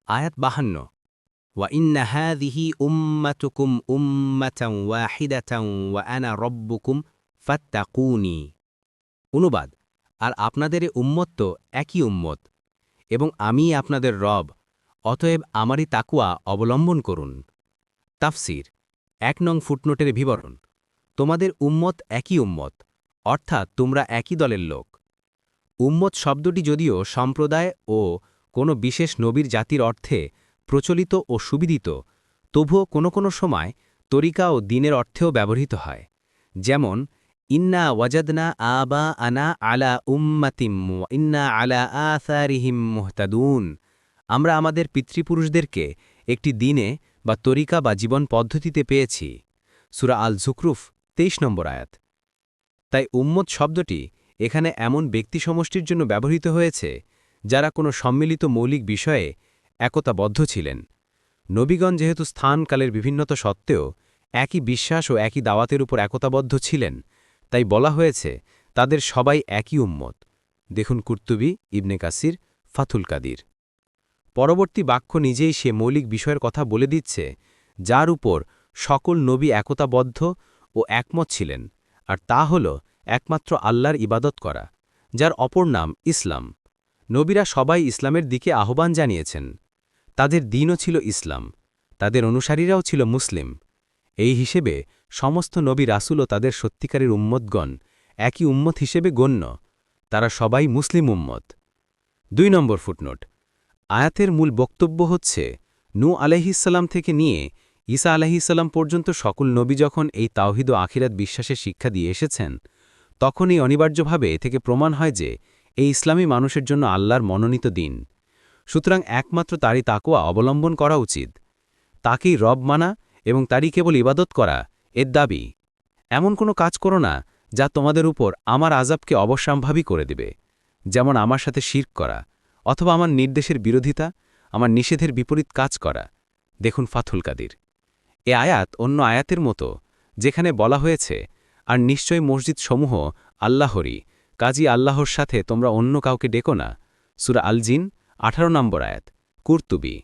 আয়াত 52 ওয়া ইন্না হাযিহি উম্মাতুকুম উম্মাতান ওয়াহিদাতান ওয়া আনা রাব্বুকুম ফাত্তাকুনি। অনুবাদ, আর আপনাদের এ উম্মত তো একই উম্মত, এবং আমিই আপনাদের রব, অতএব আমারই তাকওয়া অবলম্বন করুন। তাফসির ১ নং ফুটনোটের বিবরণ। তোমাদের উম্মত একই উম্মত, অর্থাৎ তোমরা একই দলের লোক। উম্মত শব্দটি যদিও সম্প্রদায় ও কোনো বিশেষ নবীর জাতির অর্থে প্রচলিত ও সুবিদিত, তবুও কোনো সময় তরিকা ও দিনের অর্থেও ব্যবহৃত হয়। যেমন ইন্না ওয়াজাদনা আবা আনা আলা উম্মাতিম ইন্না আলা আসারিহিম মুহতাদুন। আমরা আমাদের পিতৃপুরুষদেরকে একটি দিনে বা তরিকা বা জীবন পদ্ধতিতে পেয়েছি। সূরা আল জুকরুফ ২৩ নম্বর আয়াত। তাই উম্মত শব্দটি এখানে এমন ব্যক্তি সমষ্টির জন্য ব্যবহৃত হয়েছে যারা কোনো সম্মিলিত মৌলিক বিষয়ে একতাবদ্ধ ছিলেন। নবীগণ যেহেতু স্থানকালের বিভিন্নতা সত্ত্বেও একই বিশ্বাস ও একই দাওয়াতের উপর একতাবদ্ধ ছিলেন, তাই বলা হয়েছে তাদের সবাই একই উম্মত। দেখুন কুর্তুবী, ইবনে কাসির, ফাথুল কাদির। পরবর্তী বাক্য নিজেই সে মৌলিক বিষয়ের কথা বলে দিচ্ছে যার উপর সকল নবী একতাবদ্ধ ও একমত ছিলেন, আর তা হল একমাত্র আল্লাহর ইবাদত করা, যার অপর নাম ইসলাম। নবীরা সবাই ইসলামের দিকে আহ্বান জানিয়েছেন। তাদের দ্বীনও ছিল ইসলাম, তাদের অনুসারীরাও ছিল মুসলিম। এই হিসেবে সমস্ত নবী রাসূল ও তাদের সত্যিকারের উম্মতগণ একই উম্মত হিসেবে গণ্য, তারা সবাই মুসলিম উম্মত। ২ নম্বর ফুটনোট। আয়াতের মূল বক্তব্য হচ্ছে নূহ আলাইহিসসালাম থেকে নিয়ে ঈসা আলাইহিসসালাম পর্যন্ত সকল নবী যখন এই তাওহীদ ও আখিরাত বিশ্বাসের শিক্ষা দিয়ে এসেছেন, তখনই অনিবার্যভাবে এ থেকে প্রমাণ হয় যে এই ইসলামই মানুষের জন্য আল্লাহর মনোনীত দিন। সুতরাং একমাত্র তারই তাকওয়া অবলম্বন করা উচিত, তাকেই রব মানা এবং তারই কেবল ইবাদত করা এর দাবি। এমন কোনো কাজ করো না যা তোমাদের উপর আমার আযাবকে অবশ্যম্ভাবী করে দেবে, যেমন আমার সাথে শিরক করা, অথবা আমার নির্দেশের বিরোধিতা, আমার নিষেধের বিপরীত কাজ করা। দেখুন ফাথুল কাদির। এ আয়াত অন্য আয়াতের মতো, যেখানে বলা হয়েছে আর নিশ্চয় মসজিদ সমূহ আল্লাহরই, কাজী আল্লাহর সাথে তোমরা অন্য কাউকে ডেকো না। সূরা আল জিন ১৮ নম্বর আয়াত। কুর্তুবী।